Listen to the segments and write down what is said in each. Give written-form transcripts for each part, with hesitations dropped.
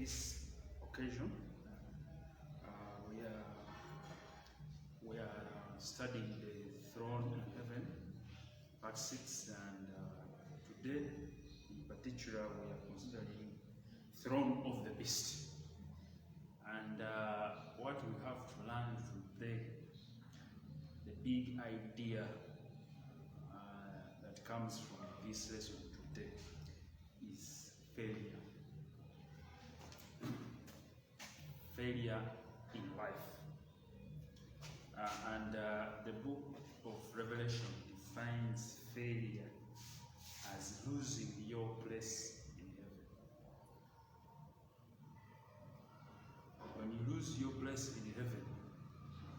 this occasion. We are studying the throne in heaven, part 6, and today in particular we are considering throne of the beast. And what we have to learn from today, the big idea that comes from this lesson today is failure. Failure in life. The book of Revelation defines failure as losing your place in heaven. When you lose your place in heaven,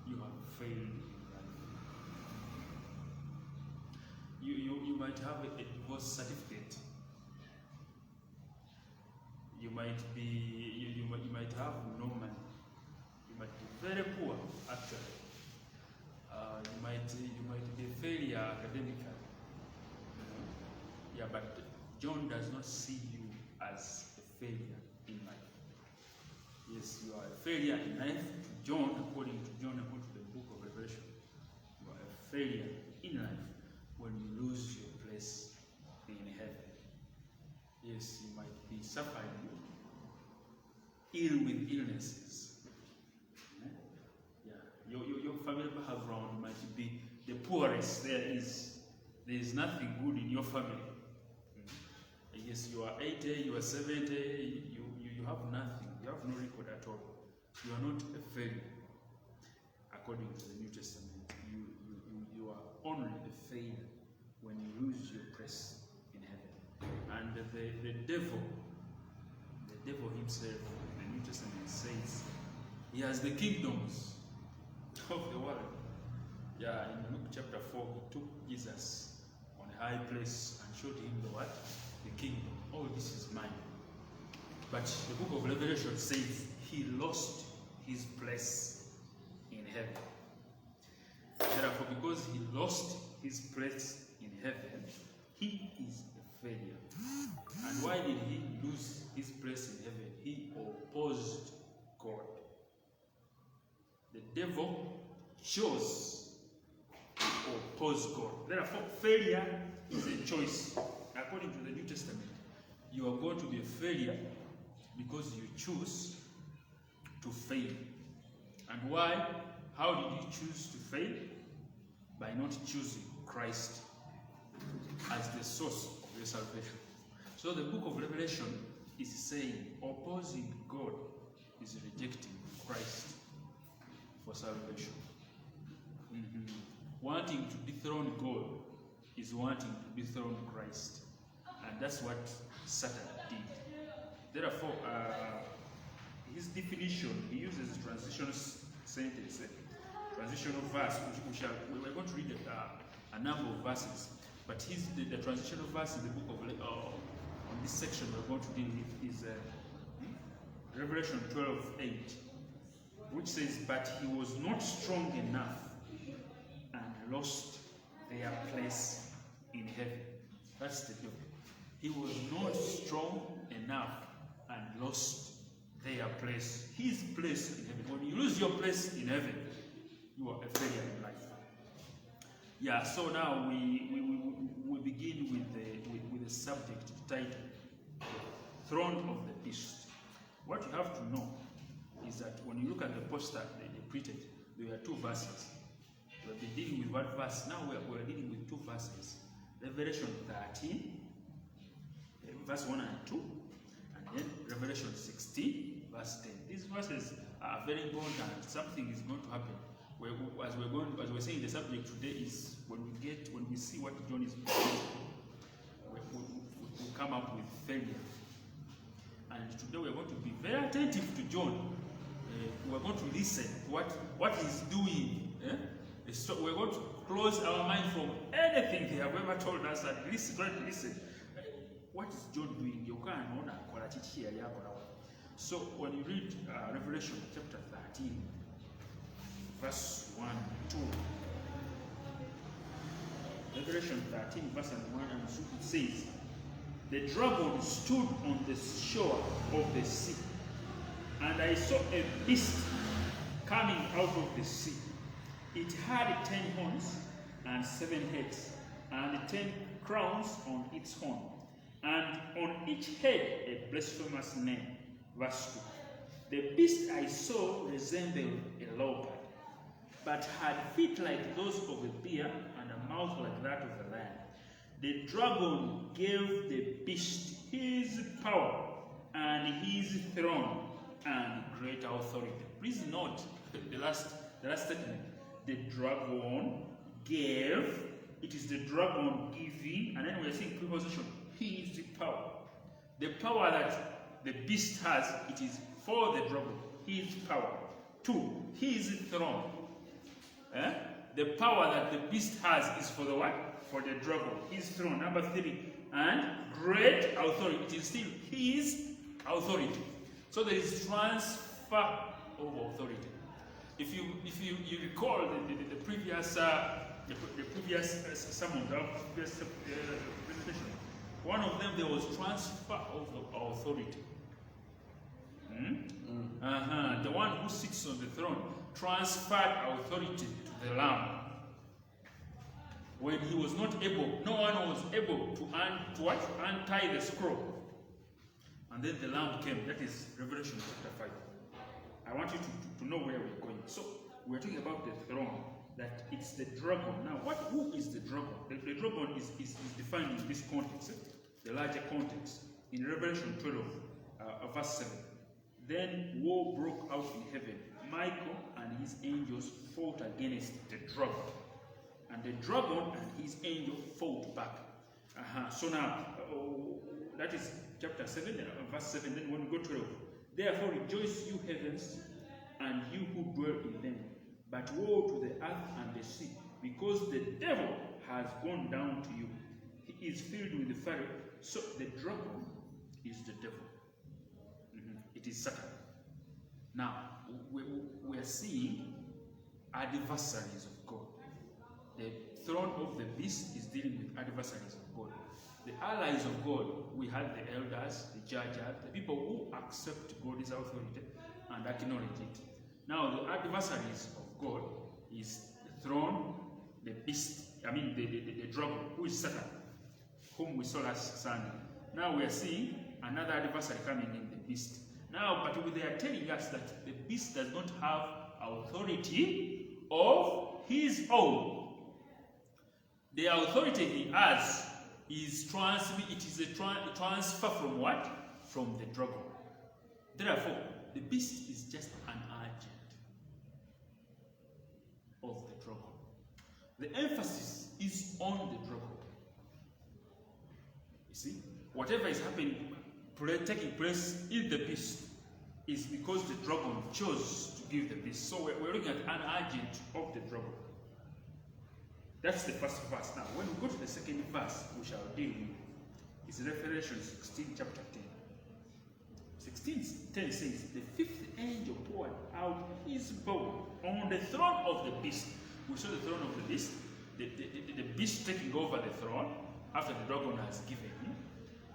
you have failed in life. You might have a divorce certificate. You might have no money. You might be very poor, actually. You might be a failure academically. Yeah, but John does not see you as a failure in life. Yes, you are a failure in life to John, according to the book of Revelation. You are a failure in life when you lose your place in heaven. Yes, you might be suffering ill with illnesses. Yeah, your family background might be the poorest. There is nothing good in your family. Yes, you are 80, you are 70, you have nothing. You have no record at all. You are not a failure. According to the New Testament, you are only a failure when you lose your place in heaven. And the devil himself, the New Testament says, he has the kingdoms of the world. Yeah, in Luke chapter 4, he took Jesus on a high place and showed him the what? The kingdom. Oh, this is mine. But the book of Revelation says he lost his place in heaven. Therefore, because he lost his place in heaven, he is a failure. And why did he lose his place in heaven? He opposed God. The devil chose to oppose God. Therefore, failure is a choice. According to the New Testament, you are going to be a failure because you choose to fail. And why? How did you choose to fail? By not choosing Christ as the source of your salvation. So the book of Revelation is saying opposing God is rejecting Christ for salvation. Wanting to dethrone God is wanting to dethrone Christ. And that's what Satan did. Therefore, his definition, he uses transitional sentence, transitional verse, we're going to read a number of verses. But the transitional verse in the book of, on this section we're going to deal with is Revelation 12:8, which says, but he was not strong enough and lost their place in heaven. That's the devil. He was not strong enough and lost their place, his place in heaven. When you lose your place in heaven, you are a failure in life. Yeah, so now we begin with the subject titled Throne of the Beast. What you have to know is that when you look at the poster they printed, there were 2 verses. We've been dealing with one verse. Now we're dealing with 2 verses. Revelation 13, verse 1 and 2, and then Revelation 16, verse 10. These verses are very important. Something is going to happen. As we're saying, the subject today is when we see what John is preaching, we come up with failure. And today we're going to be very attentive to John. We're going to listen to what he's doing. So we're going to close our mind from anything they have ever told us and listen. What is John doing? So when you read Revelation chapter 13, verse 1 and 2. Revelation 13, verse 1 and 2, it says, the dragon stood on the shore of the sea And I saw a beast coming out of the sea. It had 10 horns and 7 heads, and 10 crowns on its horn, and on each head a blasphemous name. Verse 2. The beast I saw resembled a leopard, but had feet like those of a bear, and a mouth like that of a lion. The dragon gave the beast his power, and his throne, and great authority. Please note the last statement. The dragon gave, it is the dragon giving, and then we are seeing preposition, his power. The power that the beast has, it is for the dragon, his power. 2, his throne. The power that the beast has is for the what? For the dragon, his throne. Number 3, and great authority. It is still his authority. So there is transfer of authority. If you recall the previous sermon, the previous presentation, one of them there was transfer of authority. The one who sits on the throne transferred authority to the Lamb. When he was not able, no one was able to untie the scroll. And then the Lamb came. That is Revelation chapter 5. I want you to know where we're going. So we're talking about the throne, that it's the dragon. Now, who is the dragon? The dragon is defined in this context, the larger context. In Revelation 12, verse 7. Then war broke out in heaven. Michael and his angels fought against the dragon. And the dragon and his angel fought back. So now, that is chapter 7, verse 7. Then when we go 12. Therefore rejoice, you heavens, and you who dwell in them. But woe to the earth and the sea, because the devil has gone down to you. He is filled with the fire. So the dragon is the devil. It is Satan. Now, we are seeing adversaries of God. The throne of the beast is dealing with adversaries of God. The allies of God, we have the elders, the judges, the people who accept God's authority and acknowledge it. Now, the adversaries of God is the throne, the beast, the dragon, who is Satan, whom we saw last Sunday. Now we are seeing another adversary coming in, the beast. Now, but they are telling us that the beast does not have authority of his own. The authority he has is a transfer from what? From the dragon. Therefore, the beast is just an agent of the dragon. The emphasis is on the dragon. You see, whatever is happening, taking place in the beast, is because the dragon chose to give the beast. So we're looking at an agent of the dragon. That's the first verse. Now, when we go to the second verse, we shall deal with is Revelation 16, chapter 10. 16:10 says, the fifth angel poured out his bowl on the throne of the beast. We saw the throne of the beast, the beast taking over the throne after the dragon has given him.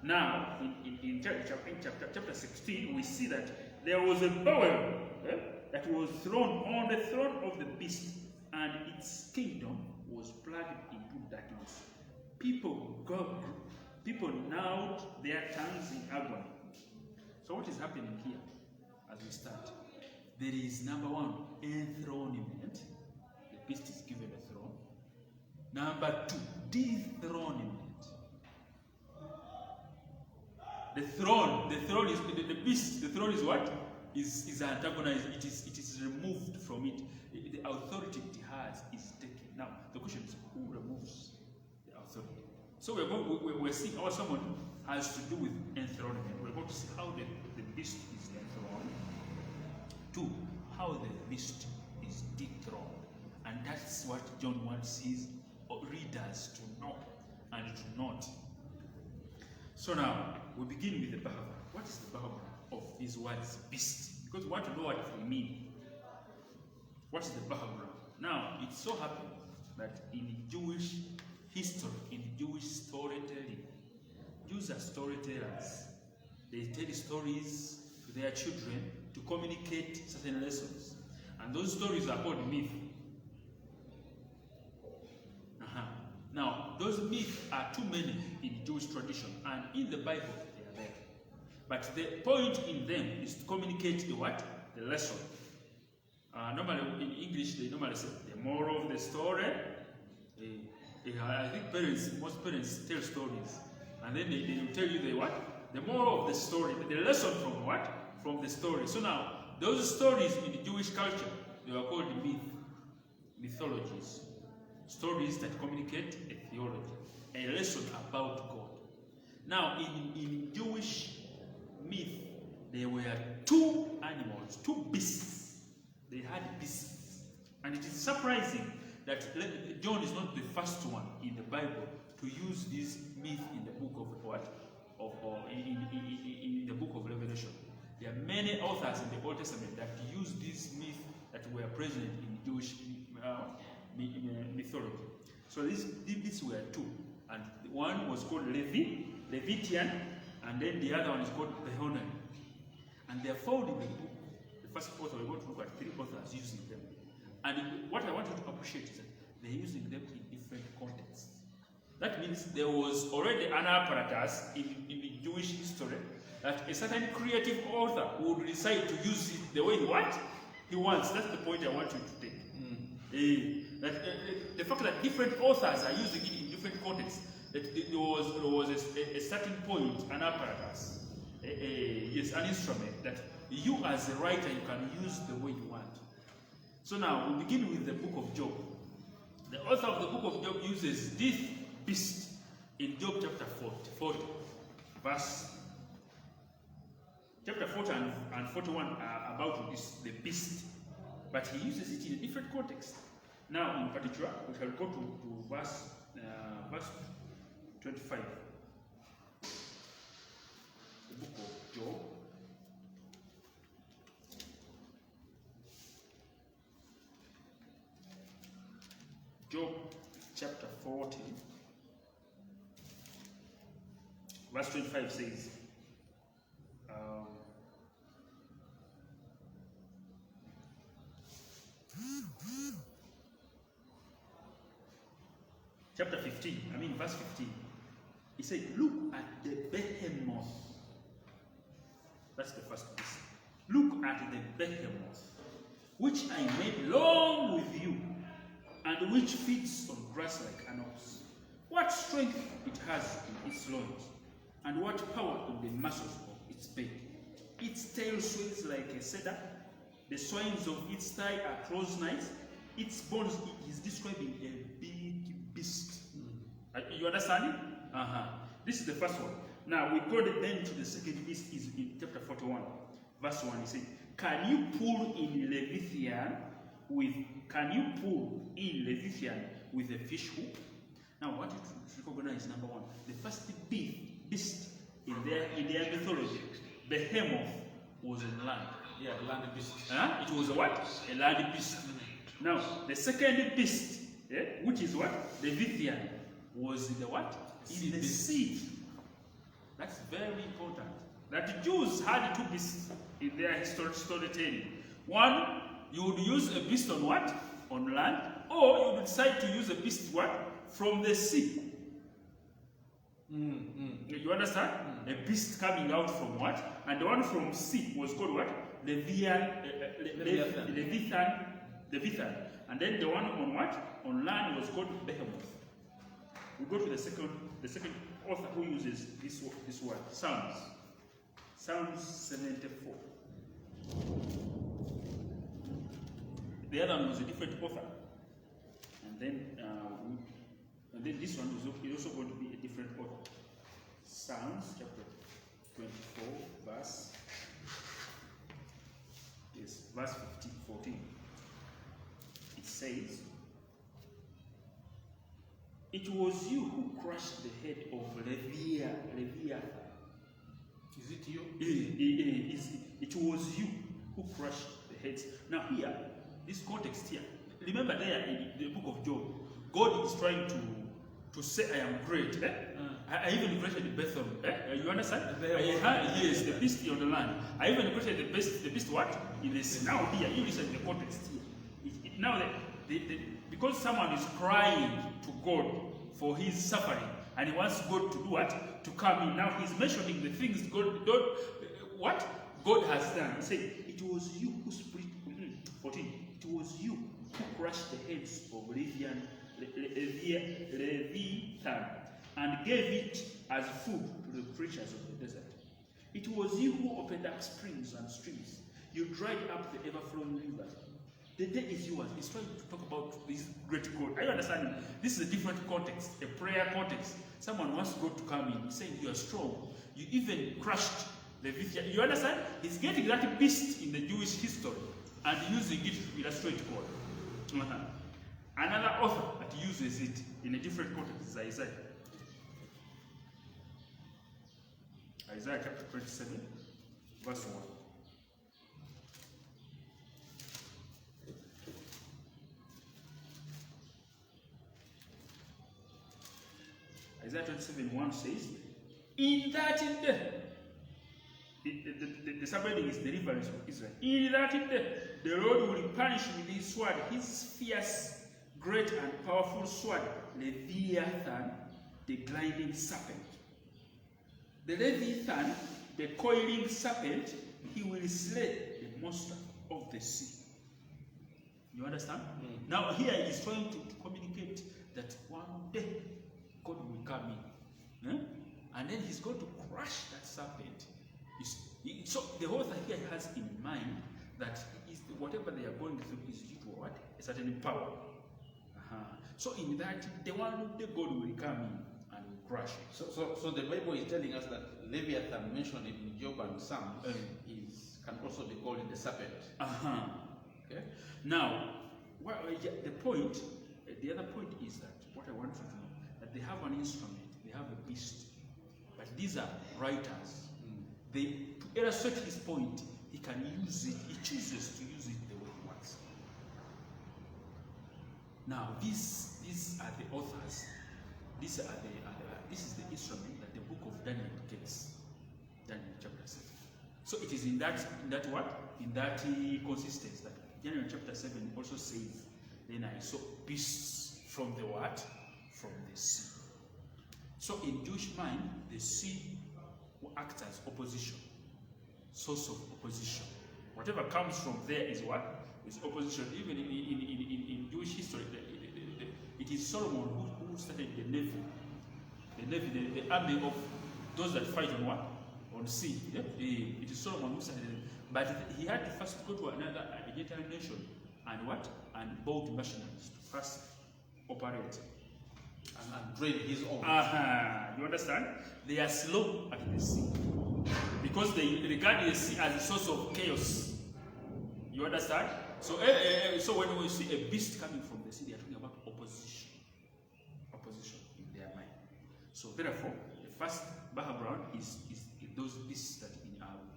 Now, in chapter 16, we see that there was a bowl that was thrown on the throne of the beast, and its kingdom was plugged into darkness. People gnawed their tongues in agony. So what is happening here as we start? There is, number one, enthronement. The beast is given a throne. Number two, dethronement. The throne is the beast. The throne is what? Is antagonized. It is removed from it. The authority it has is taken. Now the question is, who removes the authority? So we're seeing our sermon has to do with enthronement. We're going to see how the beast is enthroned. 2, how the beast is dethroned. And that's what John wants his readers to know and to note. So now, we begin with the background. What is the background of these words, beast? Because we want to know what they mean. What is the background? Now, it so happens that in Jewish history, in Jewish storytelling, Jews are storytellers. They tell stories to their children to communicate certain lessons. And those stories are called myth. Now, those myths are too many in Jewish tradition, and in the Bible they are there. But the point in them is to communicate the what? The lesson. Normally in English they normally say the moral of the story. I think most parents tell stories, and then they will tell you the what? The moral of the story, the lesson from what? From the story. So now, those stories in the Jewish culture, they are called mythologies. Stories that communicate a theology, a lesson about God. Now, in Jewish myth, there were two animals, two beasts. They had beasts. And it is surprising that John is not the first one in the Bible to use this myth in the book of what? In the book of Revelation. There are many authors in the Old Testament that use these myths that were present in Jewish mythology. So these were two, and one was called Levitian, and then the other one is called Behonai. And they are found in the book. The first author, we're going to look at three authors using them. And what I want you to appreciate is that they're using them in different contexts. That means there was already an apparatus in the Jewish history that a certain creative author would decide to use it the way he wants. That's the point I want you to take. The fact that different authors are using it in different contexts, that there was a certain point, an apparatus, yes, an instrument that you as a writer, you can use the way you want. So now, we begin with the book of Job. The author of the book of Job uses this beast in Job chapter 40, verse. Chapter 40 and 41 are about the beast, but he uses it in a different context. Now, in particular, we shall go to verse 25. The book of Job. Job chapter 40, verse 25 says, chapter 15, verse 15, he said, look at the behemoth. That's the first piece. Look at the behemoth, which I made long with you, and which feeds on grass like an ox. What strength it has in its loins, and what power in the muscles of its belly. Its tail swings like a cedar, the swines of its thigh are close knives, its bones is describing a big beast. You understand it? This is the first one. Now we go then to the second beast, is in chapter 41, verse 1. He said, Can you pull in Leviathan with a fish hook? Now, what you recognize, number one, the first beast in their mythology, behemoth, was in land. Yeah, land beast. It was a what? A land beast. Now, the second beast, which is what? Leviathan, was in the what? In the sea. That's very important. That the Jews had two beasts in their storytelling. One, you would use a beast on what? On land, or you would decide to use a beast what? From the sea. You understand? A beast coming out from what? And the one from sea was called what? Leviathan. And then the one on what? On land was called Behemoth. We go to the second author who uses this word, Psalms. Psalms 74. The other one was a different author. And then this one is also going to be a different author. Psalms chapter 24, verse 14. It says, It was you who crushed the head of Leviathan. Is it you? It was you who crushed the heads. Now here, this context here, remember there in the book of Job, God is trying to say, I am great. I even created the Bethel. You understand? The- Yes, the beast on the land. I even created the beast what? In this. Now here, you listen to the context here. Now, because someone is crying to God for his suffering, and he wants God to do what? To come in. Now he's mentioning the things what? God has done. He said, it was you who split, 14, it was you who crushed the heads of Leviathan and gave it as food to the creatures of the desert. It was you who opened up springs and streams. You dried up the ever-flowing rivers. The day is yours. He's trying to talk about this great God. Are you understanding? This is a different context, a prayer context. Someone wants God to come in, saying you are strong. You even crushed the Leviathan. You understand? He's getting that beast in the Jewish history and using it to illustrate God. Another author that uses it in a different context is Isaiah. Isaiah chapter 27, verse 1. Isaiah 27:1 says, in that day, the subheading is deliverance of Israel. In that day, the Lord will punish with his sword, his fierce, great and powerful sword, Leviathan, the gliding serpent. The Leviathan, the coiling serpent, he will slay the monster of the sea. You understand? Now here he is trying to communicate that one day God will come in. And then he's going to crush that serpent. So the author here has in mind that whatever they are going through is due to what? A certain power. So in that, the one day God will come in and will crush it. So the Bible is telling us that Leviathan mentioned in Job and Psalms can also be called the serpent. Okay. Now, the other point is that what I want you to know, that they have an instrument, they have a beast, but these are writers. To illustrate his point, he can use it. He chooses to use it the way he wants. Now, these are the authors. This is the instrument that the book of Daniel gets. Daniel chapter 7. So it is in that consistency that Daniel chapter 7 also says, then I saw beasts from the what? From the sea. So in Jewish mind, the sea acts as opposition, source of opposition. Whatever comes from there is what? Is opposition. Even in Jewish history, it is Solomon who started the navy. The army of those that fight on what? On sea. Yeah? It is Solomon who started it. But he had to first go to another Egyptian nation and what? And build machineries to first operate. And drain his own. You understand? They are slow at the sea because they regard the sea as a source of chaos. You understand? So when we see a beast coming from the sea, they are talking about opposition in their mind. So therefore, the first background is those beasts that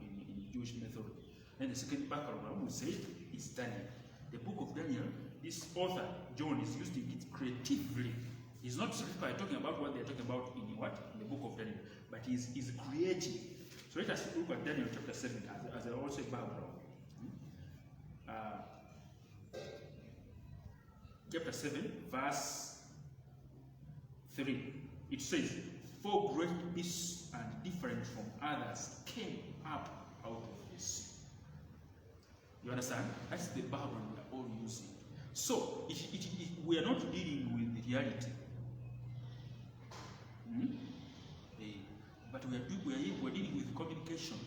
in Jewish mythology. And the second background, I would say, is Daniel. The book of Daniel, this author John is using it creatively. He's not specifically talking about what they're talking about in the book of Daniel, but he's creative. So let us look at Daniel chapter 7 as I also background. Chapter 7, verse 3. It says, 4 great beasts and different from others came up out of the sea. You understand? That's the background we are all using. So we are not dealing with reality. But we're dealing with communication,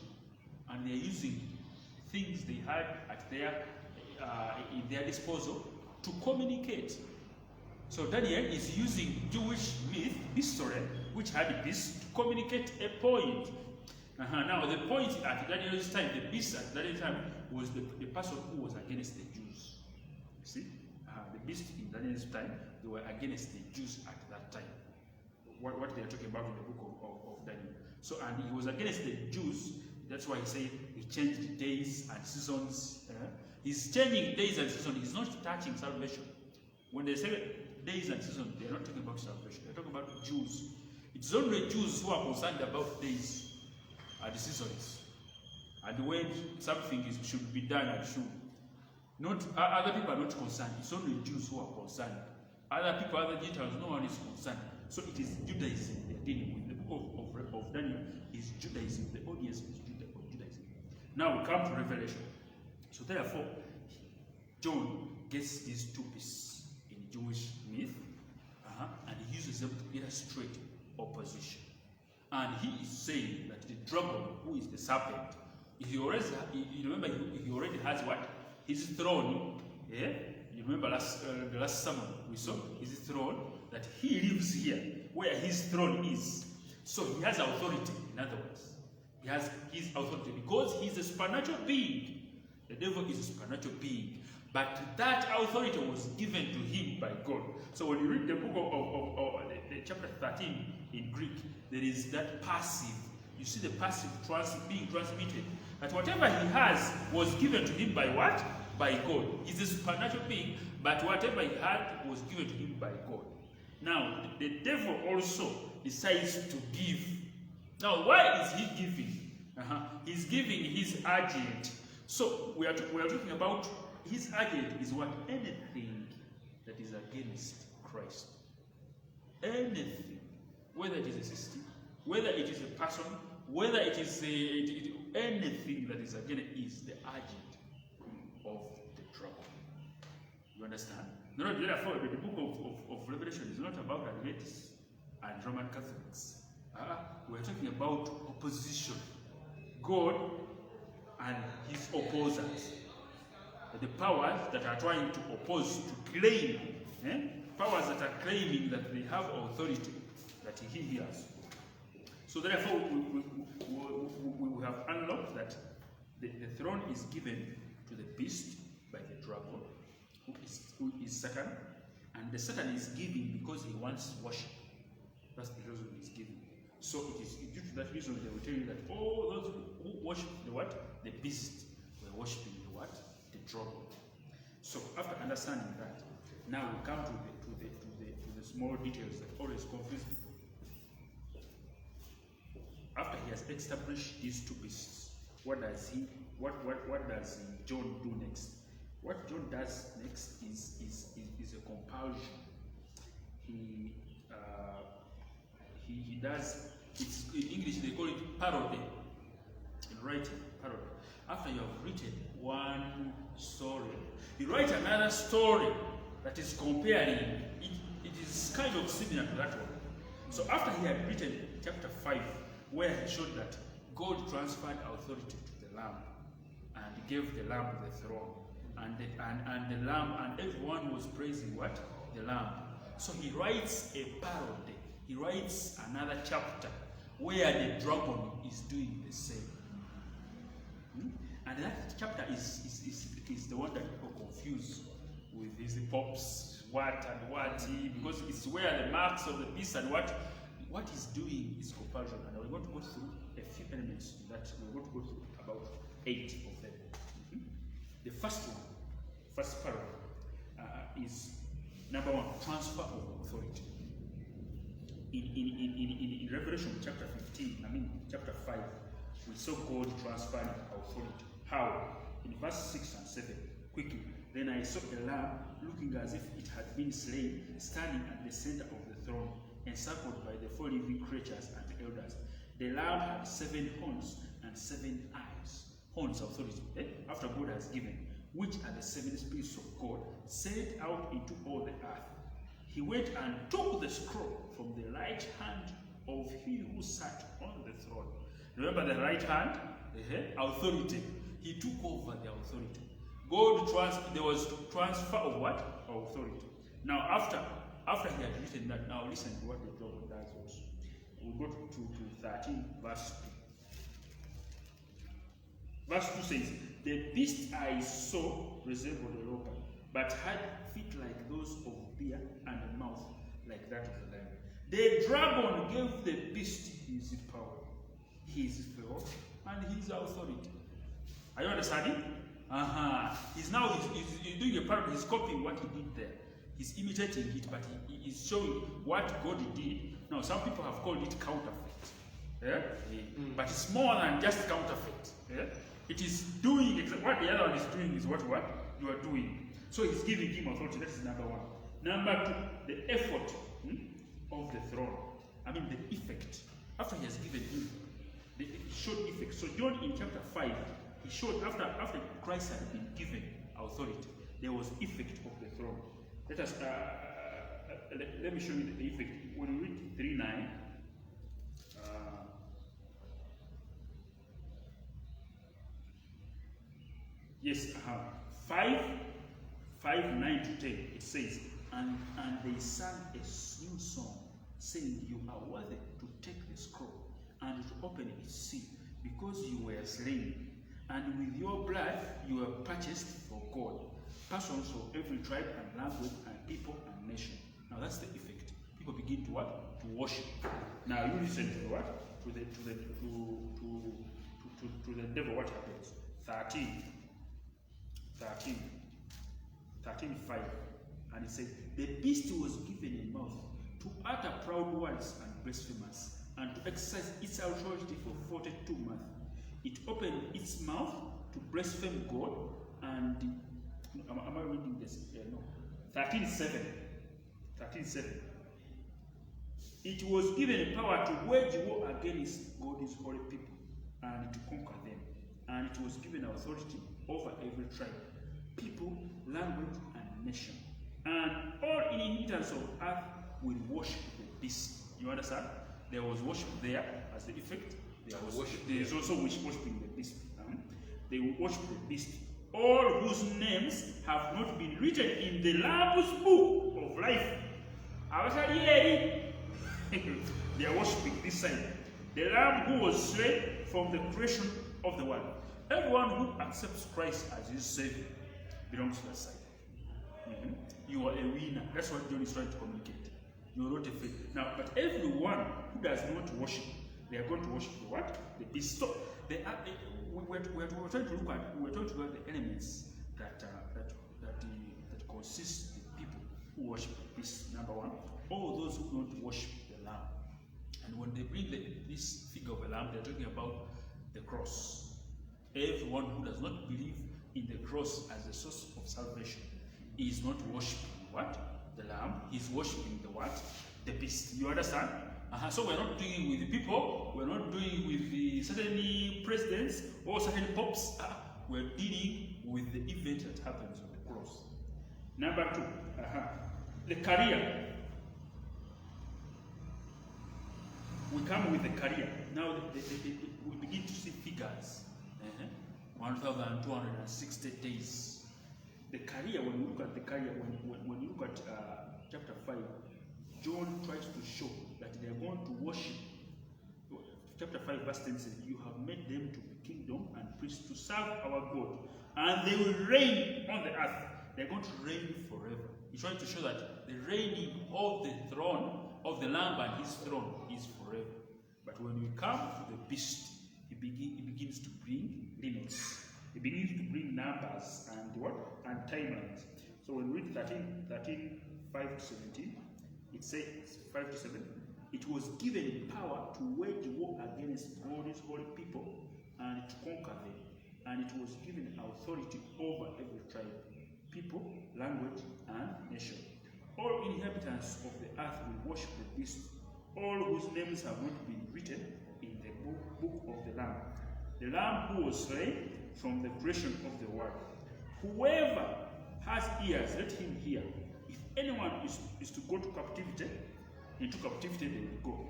and they're using things they had at in their disposal to communicate. So Daniel is using Jewish myth, history, which had this to communicate a point. Now the point at Daniel's time, the beast at Daniel's time was the person who was against the Jews. You see, the beast in Daniel's time, they were against the Jews at that time. What they are talking about in the book of Daniel. So, and he was against the Jews. That's why he said he changed days and seasons. He's changing days and seasons. He's not touching salvation. When they say days and seasons, they are not talking about salvation. They're talking about Jews. It's only Jews who are concerned about days and seasons, and when something should be done and should. Not other people are not concerned. It's only Jews who are concerned. Other people, other Gentiles, no one is concerned. So it is Judaism they're dealing with. The book of Daniel is Judaism. The audience is Judaism. Now we come to Revelation. So therefore, John gets these two pieces in Jewish myth, and he uses them to illustrate opposition. And he is saying that the dragon, who is the serpent, he already has what? His throne. Yeah? You remember the last sermon we saw his throne, that he lives here, where his throne is. So he has authority, in other words. He has his authority because he's a supernatural being. The devil is a supernatural being. But that authority was given to him by God. So when you read the book of chapter 13 in Greek, there is that passive. You see the passive being transmitted. That whatever he has was given to him by what? By God. He's a supernatural being, but whatever he had was given to him by God. Now, the devil also decides to give. Now, why is he giving? He's giving his agent. So, we are talking about his agent is what? Anything that is against Christ. Anything. Whether it is a system, whether it is a person, whether it is anything that is against is the agent of the trouble. You understand? No, therefore, the book of Revelation is not about Adventists and Roman Catholics. We're talking about opposition. God and his opposers. The powers that are trying to oppose, to claim, powers that are claiming that they have authority that he hears. So therefore, we have unlocked that the throne is given to the beast by the dragon, who is Satan, and the Satan is giving because he wants worship. That's the reason he's giving. So it is due to that reason they will tell you that all those who worship the what? The beast were worshiping the what? The dragon. So after understanding that, now we come to the small details that always confuse people. After he has established these two beasts, what does John do next? What John does next is a compulsion. He does, it's in English they call it parody. In writing, parody. After you have written one story, you write another story that is comparing. It is kind of similar to that one. So after he had written chapter 5, where he showed that God transferred authority to the Lamb and gave the Lamb the throne, and the Lamb, and everyone was praising what? The Lamb. So he writes a parody. He writes another chapter where the dragon is doing the same. And that chapter is the one that people confuse with his pops, what and what, because it's where the marks of the beast and what he's doing is compulsion. And we're going to go through a few elements that we're going to go through about 8 of them. The first paragraph is number 1, transfer of authority. In Revelation chapter chapter 5, we saw God transferring authority. How? In verse 6 and 7, quickly. Then I saw a lamb looking as if it had been slain, standing at the center of the throne, encircled by the 4 living creatures and elders. The lamb had 7 horns and 7 eyes. Horns, authority, after God has given, which are the 7 spirits of God, sent out into all the earth. He went and took the scroll from the right hand of he who sat on the throne. Remember the right hand? Authority. He took over the authority. There was transfer of what? Authority. Now after he had written that, now listen to what the dragon does also. We'll go to 13 verse 2. Verse 2 says, the beast I saw resembled a leopard, but had feet like those of bear and a mouth like that of the lion. The dragon gave the beast his power, his throne, and his authority. Are you understanding? He's doing a parody. He's copying what he did there. He's imitating it, but he is showing what God did Now, some people have called it counterfeit. Yeah? But it's more than just counterfeit. Yeah? It is doing, what the other one is doing is what you are doing. So he's giving him authority. That is number one. Number two, the effort of the throne. I mean the effect. After he has given him, the showed effect. So John in chapter 5, he showed after Christ had been given authority, there was effect of the throne. Let us let me show you the effect. When you read 3:9, yes, 5:9 to 10, it says, and they sang a new song, saying, "You are worthy to take the scroll and to open its seal, because you were slain, and with your blood you were purchased for God, persons of every tribe and language and people and nation." Now that's the effect. People begin to what? To worship. Now you listen to what? To the devil. What happens? 13:5, and it says, "The beast was given a mouth to utter proud words and blasphemous, and to exercise its authority for 42 months. It opened its mouth to blaspheme God and..." Am I reading this? No. 13:7. "It was given power to wage war against God's holy people and to conquer them. And it was given authority over every tribe, people, language, and nation. And all inhabitants of earth will worship the beast." You understand? There was worship there as the effect. There is also worshiping the beast. They will worship the beast. "All whose names have not been written in the Lamb's book of life." They are worshiping this side. "The Lamb who was slain from the creation of the world." Everyone who accepts Christ as his Savior belongs to that side. You are a winner. That's what John is trying to communicate. You are not a faith. Now, but everyone who does not worship, they are going to worship the what? The beast. So we're trying to look at the elements that consist the people who worship the beast. Number one, all those who don't worship the Lamb. And when they bring this figure of a lamb, they're talking about the cross. Everyone who does not believe in the cross as the source of salvation is not worshiping what? The Lamb. He's worshiping the what? The beast. You understand? So we're not doing with the people, we're not doing with the certain presidents or certain popes. We're dealing with the event that happens on the cross. Number two, the career. We come with the career. Now we begin to see figures. 1,260 days. The career, when you look at the career, when you look at chapter 5, John tries to show that they are going to worship. Chapter 5 verse 10 says, "You have made them to be kingdom and priests to serve our God, and they will reign on the earth." They're going to reign forever. He's trying to show that the reigning of the throne of the Lamb and his throne is forever. But when we come to the beast, he begins to bring limits. He begins to bring numbers and what? And timelines. So when we read 13:5-17, it says 5-7, "It was given power to wage war against God's holy people and to conquer them. And it was given authority over every tribe, people, language, and nation. All inhabitants of the earth will worship the beast, all whose names have not been written in the book of the Lamb. The Lamb who was slain from the creation of the world. Whoever has ears, let him hear. If anyone is to go to captivity, into captivity they will go.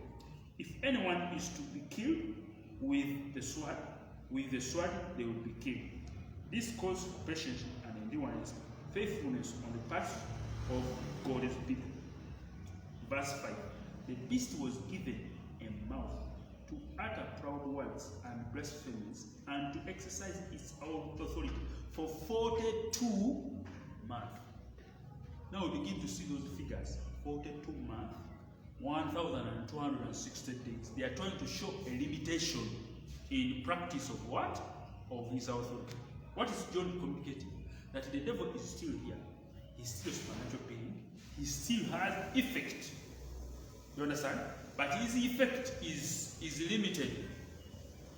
If anyone is to be killed with the sword they will be killed. This calls for patience and endurance, faithfulness on the part of God's people." Verse 5, "The beast was given a mouth to utter proud words and blasphemies, and to exercise its own authority for 42 months." Now we begin to see those figures. 42 months, 1,260 days. They are trying to show a limitation in practice of what? Of his authority. What is John communicating? That the devil is still here. He's still a supernatural being. He still has effect. You understand? but his effect is limited.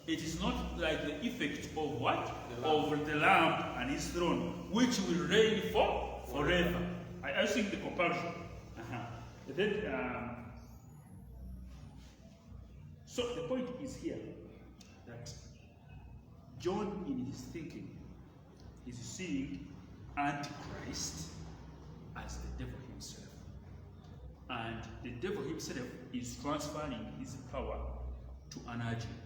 It is not like the effect of what? Of the Lamb and his throne, which will reign for forever. I think the comparison. Then, so the point is here that John, in his thinking, is seeing Antichrist as the devil himself. And the devil himself is transferring his power to an agent.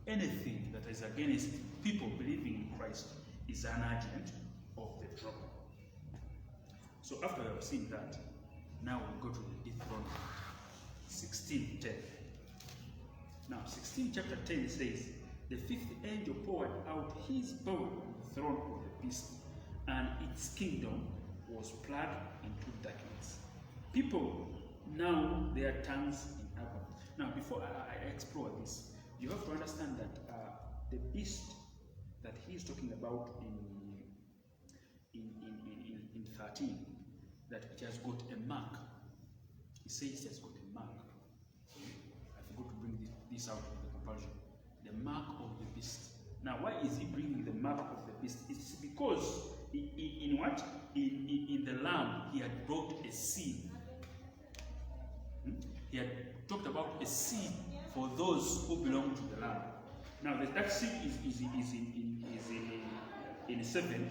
Anything that is against people believing in Christ is an agent of the trouble. So after we have seen that, now we go to the throne. 16:10. Now, chapter 10 says, the fifth angel poured out his bowl on the throne of the beast, and its kingdom was plunged into darkness. People now their tongues in agony. Now, before I explore this, you have to understand that the beast that he is talking about in 13, that it has got a mark. He says it has got a mark. I forgot to bring this out in the comparison. The mark of the beast. Now, why is he bringing the mark of the beast? It's because in what? In the Lamb, he had brought a seal. He had talked about a seal for those who belong to the Lamb. Now, that seal is in 7,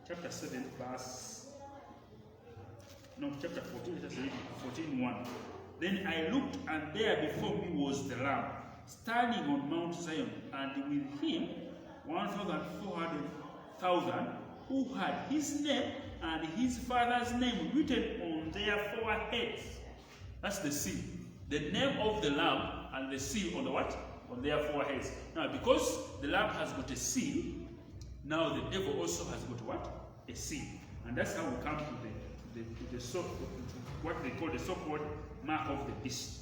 chapter 7, chapter 14, let us read 14:1. Then I looked, and there before me was the Lamb, standing on Mount Zion, and with him 1,400,000 who had his name and his father's name written on their foreheads. That's the seal. The name of the Lamb and the seal on the what? On their foreheads. Now, because the Lamb has got a seal, now the devil also has got what? A seal. And that's how we come to what they call the so-called mark of the beast.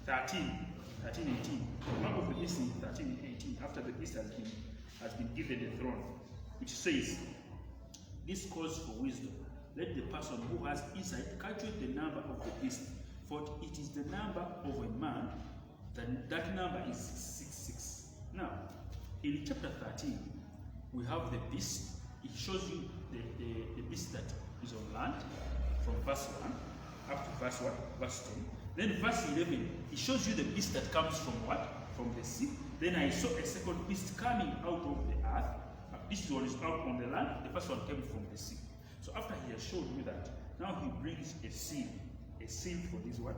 18. The mark of the beast in 13:18, after the beast has been given a throne, which says, this calls for wisdom. Let the person who has insight calculate the number of the beast, for it is the number of a man, that number is 666. Now, in chapter 13, we have the beast. It shows you the beast that is on land, from verse 1 up to verse 10. Then verse 11, it shows you the beast that comes from what? From the sea. Then I saw a second beast coming out of the earth. This one is out on the land. The first one came from the sea. So after he has showed you that, now he brings a seal for this one,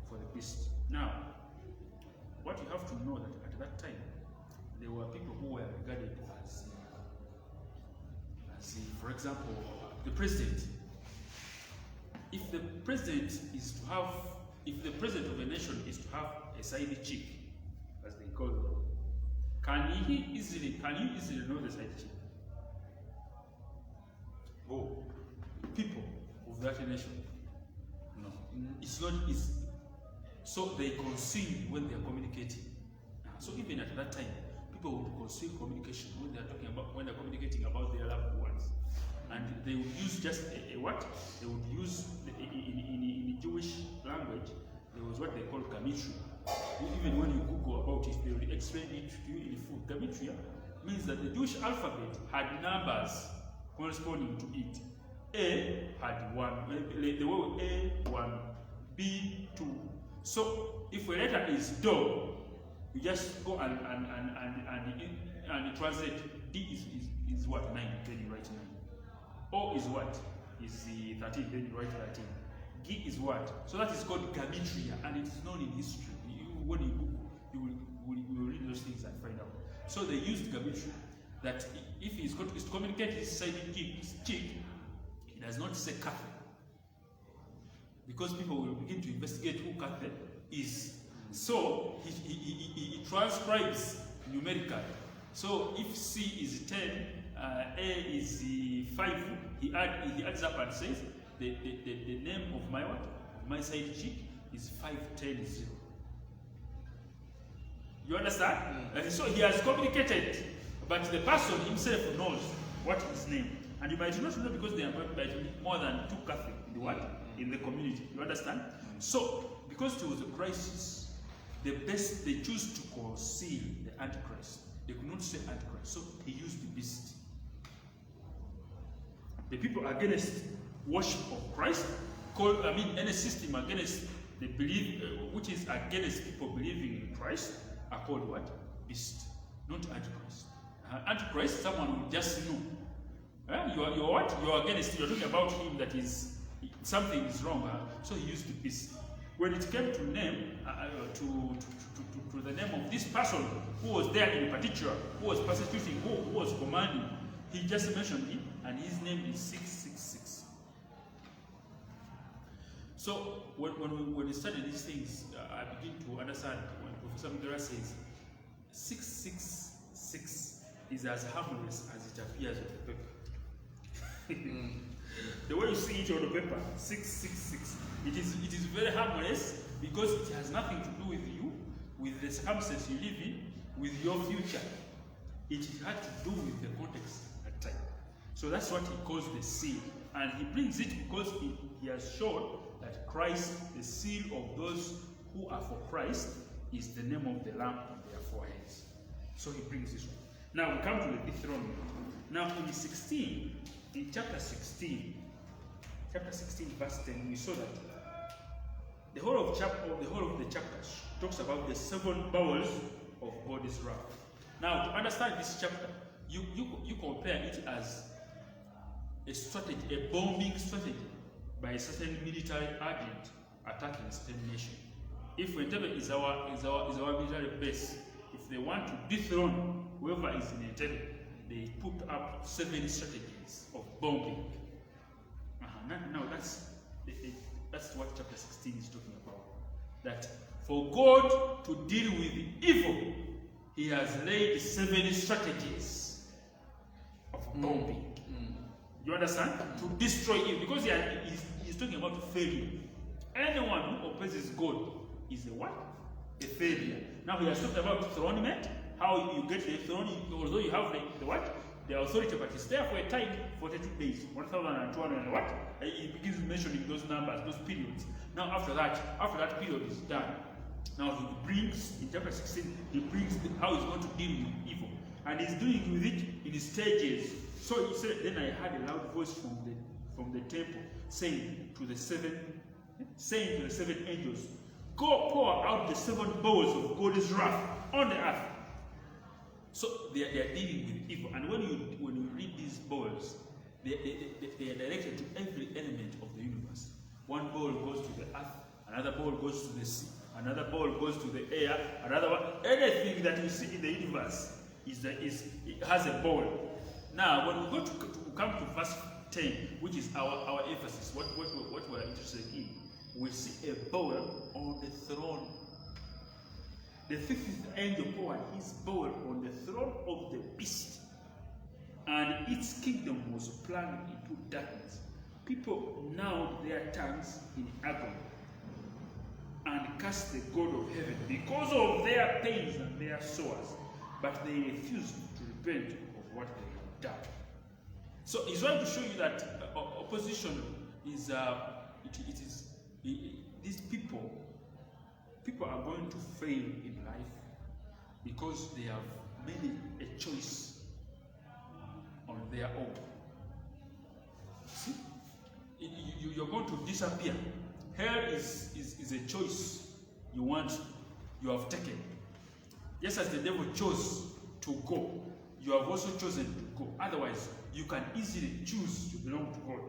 for the beast. Now, what you have to know that at that time, there were people who were regarded as for example, the president. If the president of a nation is to have a side chick, as they call it, can you easily know the side chick? Oh, people of that nation. No, it's not easy. So they conceal when they are communicating. So even at that time, people would conceal communication when they're communicating about their loved ones. And they would use just what? They would use, in Jewish language, there was what they call gametria. Even when you Google about it, they will explain it to you in full. Gametria means that the Jewish alphabet had numbers corresponding to it. A had 1, the word A 1, B 2. So if a letter is dog, you just go and translate. D is what? 9, then you write 9. O is what? Is the 13, then you write 13. G is what? So that is called gametria, and it is known in history. When you will read those things and find out. So they used gametria, that if he is going to communicate his side chick, he does not say Catholic, because people will begin to investigate who Catholic is. So he transcribes numerically. So if C is 10, A is 5, he adds up and says the name of my what? Of my side chick is 5100. You understand? So he has communicated, but the person himself knows what his name. And you might not know, because there might be more than 2 Catholics in the community. You understand? So because it was a crisis, the best, they choose to conceal the Antichrist. They could not say Antichrist, so he used the beast. The people against worship of Christ, any system against the belief, which is against people believing in Christ, are called what? Beast, not Antichrist. Antichrist, someone will just know. You're what? You're against. You're talking about him that is something is wrong. So he used the beast. When it came to name, to the name of this person who was there in particular, who was persecuting, who was commanding, he just mentioned him, and his name is 666. So when we study these things, I begin to understand when Professor Mugera says 666 is as harmless as it appears on the paper. The way you see it on the paper, 666, it is very harmless because it has nothing to do with you, with the circumstances you live in, with your future. It had to do with the context at time. So that's what he calls the seal. And he brings it because he has shown that Christ, the seal of those who are for Christ, is the name of the Lamb on their foreheads. So he brings this one. Now we come to the Deuteronomy. Now in chapter 16, verse 10, we saw that the whole of the chapter talks about the 7 bowls of God's wrath. Now, to understand this chapter, you compare it as a strategy, a bombing strategy by a certain military agent attacking a certain nation. If Entebbe is our military base, if they want to dethrone whoever is in Entebbe, they put up 7 strategies of bombing. Now that's what chapter 16 is talking about. That for God to deal with evil, he has laid 7 strategies of bombing. You understand? To destroy evil. Because he's talking about failure. Anyone who opposes God is a what? A failure. Now he has talked about thronement, how you get the throne, although you have the what? The authority, but it's there for a time, 42 days, 1,200 and what? He begins mentioning those numbers, those periods. Now after that period is done, now he brings, in chapter 16, he brings how he's going to deal with evil. And he's doing with it in stages. So he said, then I heard a loud voice from the temple saying to the 7 angels, go pour out the 7 bowls of God's wrath on the earth. So they are dealing with evil. And when you read these bowls, they are directed to every element of the universe. One bowl goes to the earth, another bowl goes to the sea, another bowl goes to the air, another one. Anything that you see in the universe it has a bowl. Now, when we go to come to verse 10, which is our emphasis, what we're interested in, we see a bowl on the throne. The 5th angel poured his bowl on the throne of the beast, and its kingdom was plunged into darkness. People gnawed their tongues in agony and cursed the God of heaven because of their pains and their sores, but they refused to repent of what they had done. So he's trying to show you that opposition is these people are going to fail in life because they have made a choice on their own. See? You're going to disappear. Hell is a choice you have taken. Just as the devil chose to go, you have also chosen to go. Otherwise, you can easily choose to belong to God.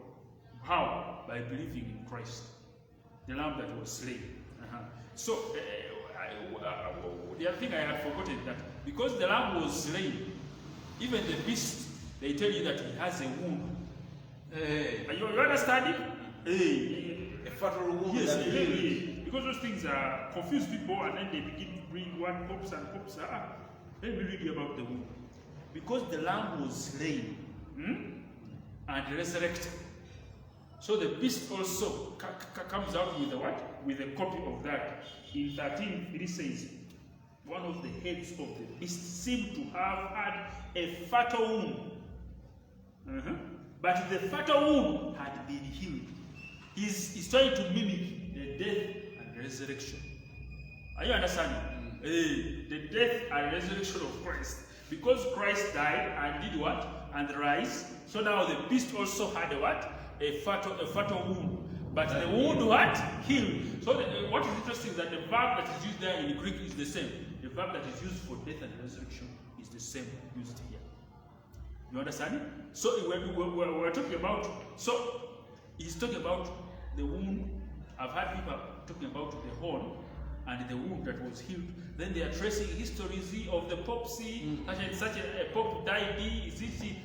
How? By believing in Christ, the Lamb that was slain. So, the other thing I had forgotten that because the Lamb was slain, even the beast, they tell you that he has a wound. You understand it? A fatal wound. Yes, because those things confuse people, and then they begin to bring one pops and pops. Let me read you about the wound. Because the Lamb was slain and resurrected. So the beast also comes out with a what? With a copy of that. In 13, it says, one of the heads of the beast seemed to have had a fatal wound. But the fatal wound had been healed. He's trying to mimic the death and resurrection. Are you understanding? The death and resurrection of Christ. Because Christ died and did what? And rise. So now the beast also had a what? A fatal wound. But the wound what? Healed. So what is interesting is that the verb that is used there in Greek is the same. The verb that is used for death and resurrection is the same used here. You understand it? So we're talking about, so he's talking about the wound. I've heard people talking about the horn and the wound that was healed. Then they are tracing histories of the Pope such a Pope died. Is it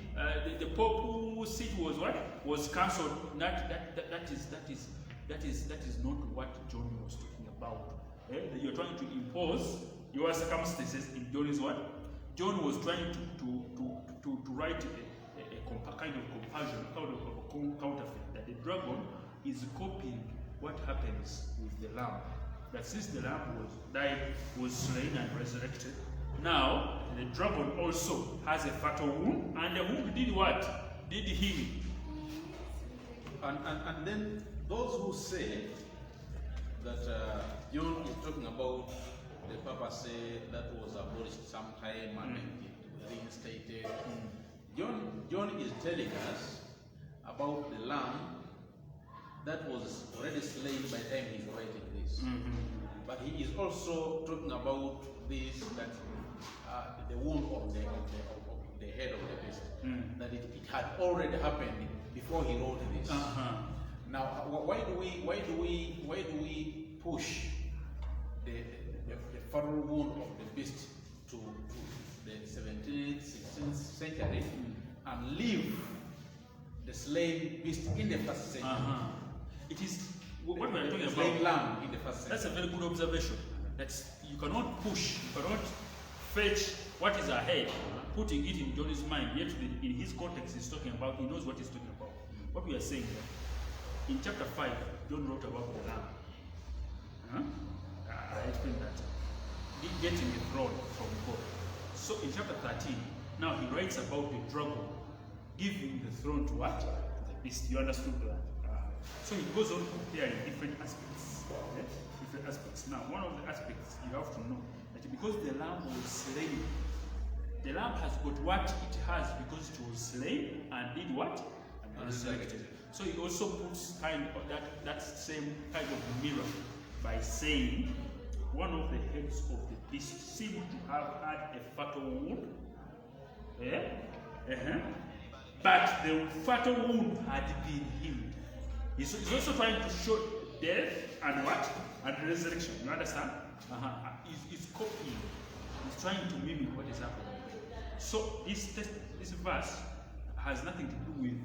the Pope whose seat was what? Was cancelled. That is not what John was talking about. You're trying to impose your circumstances in John's what? John was trying to write a kind of comparison, kind of counterfeit, that the dragon is copying what happens with the lamb. That since the lamb was slain and resurrected, now the dragon also has a fatal wound, and the wound did what? Did heal. And then those who say that John is talking about the Papa say that was abolished sometime and reinstated. John is telling us about the lamb that was already slain by the time he's writing this. But he is also talking about this, that the wound of the head of the beast, that it had already happened before he wrote this. Now, why do we push the fatal wound of the beast to the 17th, 16th century and leave the slain beast in the first century? It is what we are talking about. Slain lamb in the first century. That's a very good observation. That you cannot push, you cannot fetch what is ahead, putting it in John's mind. Yet in his context, he's talking about. He knows what he's talking about. What we are saying here in chapter 5, John wrote about the lamb. I explained that. Getting the throne from God. So in chapter 13, now he writes about the dragon giving the throne to what? To the beast. You understood that? So he goes on comparing different aspects. Different aspects. Now, one of the aspects you have to know that because the lamb was slain, the lamb has got what it has because it was slain and did what? And resurrected. So he also puts kind of that same kind of mirror by saying one of the heads of the beast seemed to have had a fatal wound. But the fatal wound had been healed. He's also trying to show death and what? And resurrection. You understand? He's copying. He's trying to mimic what is happening. So this verse has nothing to do with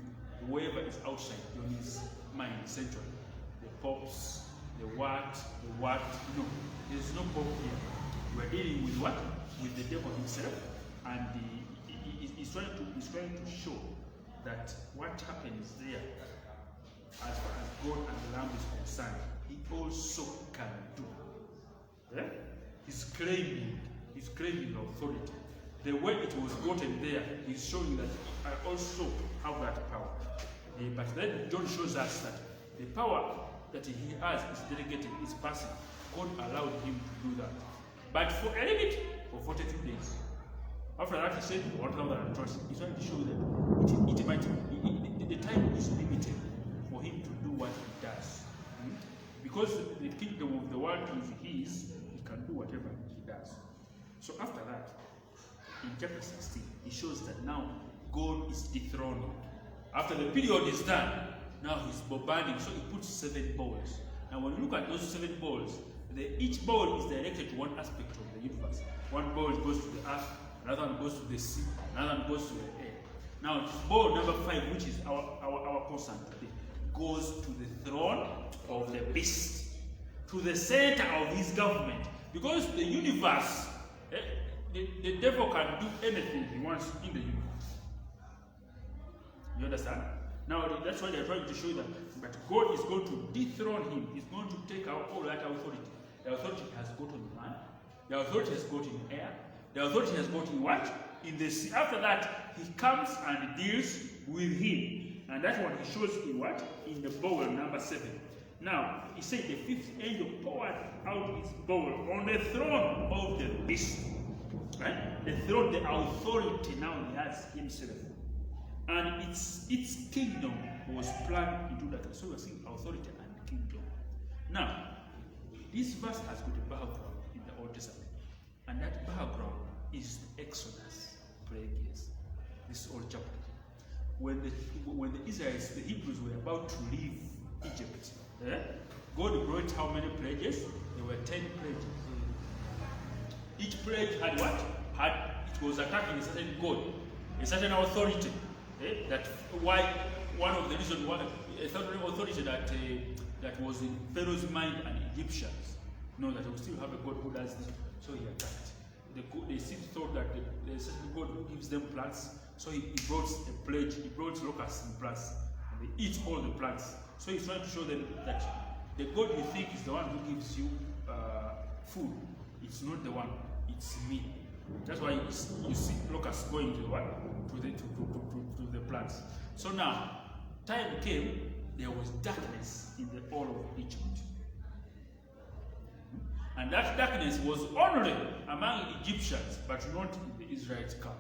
whoever is outside John's mind, central. The popes, the what. No, there's no pope here. We're dealing with what? With the devil himself, and he's trying to show that what happens there, as far as God and the Lamb is concerned, he also can do. He's claiming authority. The way it was gotten there is showing that I also have that power. But then John shows us that the power that he has is delegated, is passive. God allowed him to do that. But for a limit of 42 days. After that, he said 1,020. He's trying to show that the time is limited for him to do what he does. Because the kingdom of the world is his, he can do whatever he does. So after that, in chapter 16, he shows that now God is dethroning. After the period is done, now he's bombarding. So he puts 7 bowls. Now when you look at those 7 bowls, each bowl is directed to one aspect of the universe. One bowl goes to the earth, another one goes to the sea, another one goes to the air. Now bowl number 5, which is our concern today, goes to the throne of the beast, to the center of his government. Because the universe, the devil can do anything he wants in the universe. You understand? Now that's why they're trying to show that. But God is going to dethrone him. He's going to take out all that authority. The authority has got on land. The authority has got in air. The authority has got in what? In the sea. After that, he comes and deals with him. And that's what he shows in what? In the bowl number 7. Now, he said the fifth angel poured out his bowl on the throne of the beast. Right? The throne, the authority now he has himself. And its kingdom was plunged into darkness. So we're seeing authority and kingdom. Now, this verse has got a background in the Old Testament. And that background is the Exodus plagues. This whole chapter. When the Israelites, the Hebrews, were about to leave Egypt, God brought how many plagues? There were 10 plagues. Each plague had what? It was attacking a certain god, a certain authority. That why one of the reasons why a certain authority that was in Pharaoh's mind and Egyptians know that we still have a God who does this. So he attacked. They still thought that there's a certain God who gives them plants. So he brought a plague. He brought locusts and plants, and they eat all the plants. So he's trying to show them that the God you think is the one who gives you food. It's not the one. It's me. That's why you see locusts going to the what? To the plants. So now, time came, there was darkness in the whole of Egypt. And that darkness was only among Egyptians, but not in the Israelites' camp.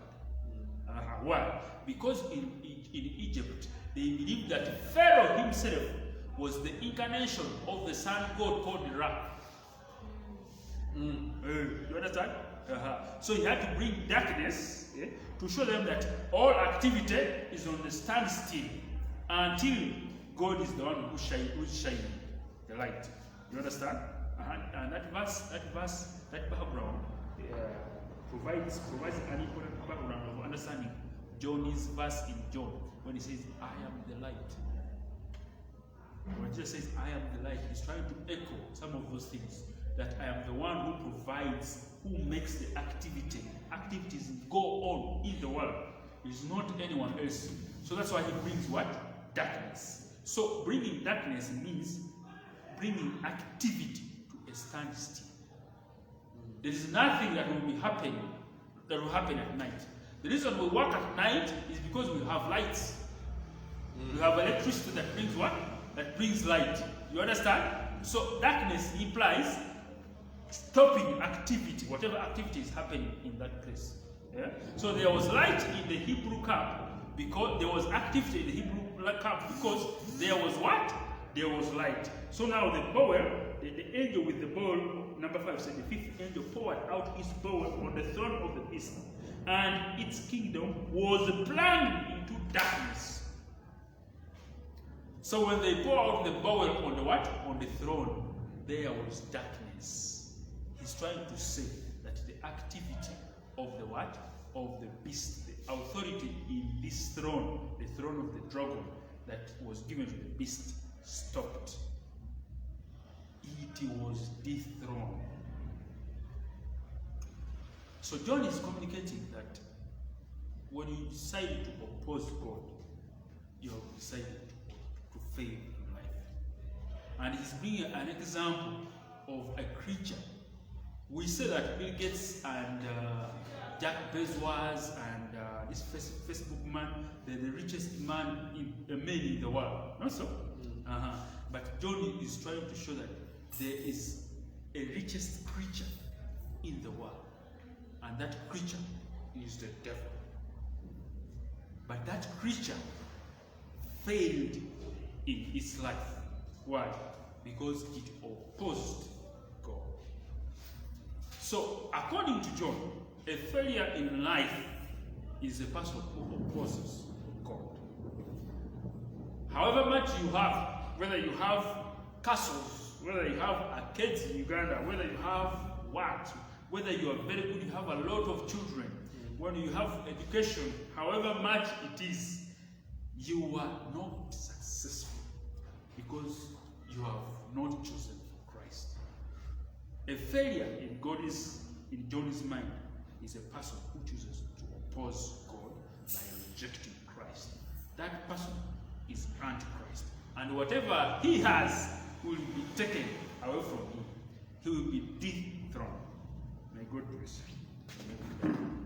Why? Because in Egypt, they believed that Pharaoh himself was the incarnation of the sun god called Ra. You understand? So he had to bring darkness to show them that all activity is on the standstill until God is the one who's shining the light. You understand? And that background provides an important background of understanding John's verse in John when he says, "I am the light." When Jesus says, "I am the light," he's trying to echo some of those things. That I am the one who provides, who makes the activities go on in the world. It's not anyone else. So that's why he brings what? Darkness. So bringing darkness means bringing activity to a standstill. There is nothing that will happen at night. The reason we work at night is because we have lights. We have electricity that brings what? That brings light. You understand? So darkness implies stopping activity, whatever activity is happening in that place. Yeah? So there was light in the Hebrew camp because there was activity in the Hebrew camp because there was what? There was light. So now the bowl, the angel with the bowl, number 5 said, the fifth angel poured out his bowl on the throne of the beast, and its kingdom was plunged into darkness. So when they pour out the bowl on the what? On the throne, there was darkness. He's trying to say that the activity of the what? Of the beast, the authority in this throne, the throne of the dragon that was given to the beast, stopped. It was dethroned. So John is communicating that when you decide to oppose God, you have decided to fail in life. And he's bringing an example of a creature. We say that Bill Gates and Jack Bezos and this Facebook man, they're the richest men in the world. Not so? But John is trying to show that there is a richest creature in the world. And that creature is the devil. But that creature failed in its life. Why? Because it opposed God. So, according to John, a failure in life is a person who opposes God. However much you have, whether you have castles, whether you have arcades in Uganda, whether you have what, whether you are very good, you have a lot of children, when you have education, however much it is, you are not successful because you have not chosen Christ. A failure in John's mind is a person who chooses to oppose God by rejecting Christ. That person is Antichrist. And whatever he has will be taken away from him. He will be dethroned. May God bless you.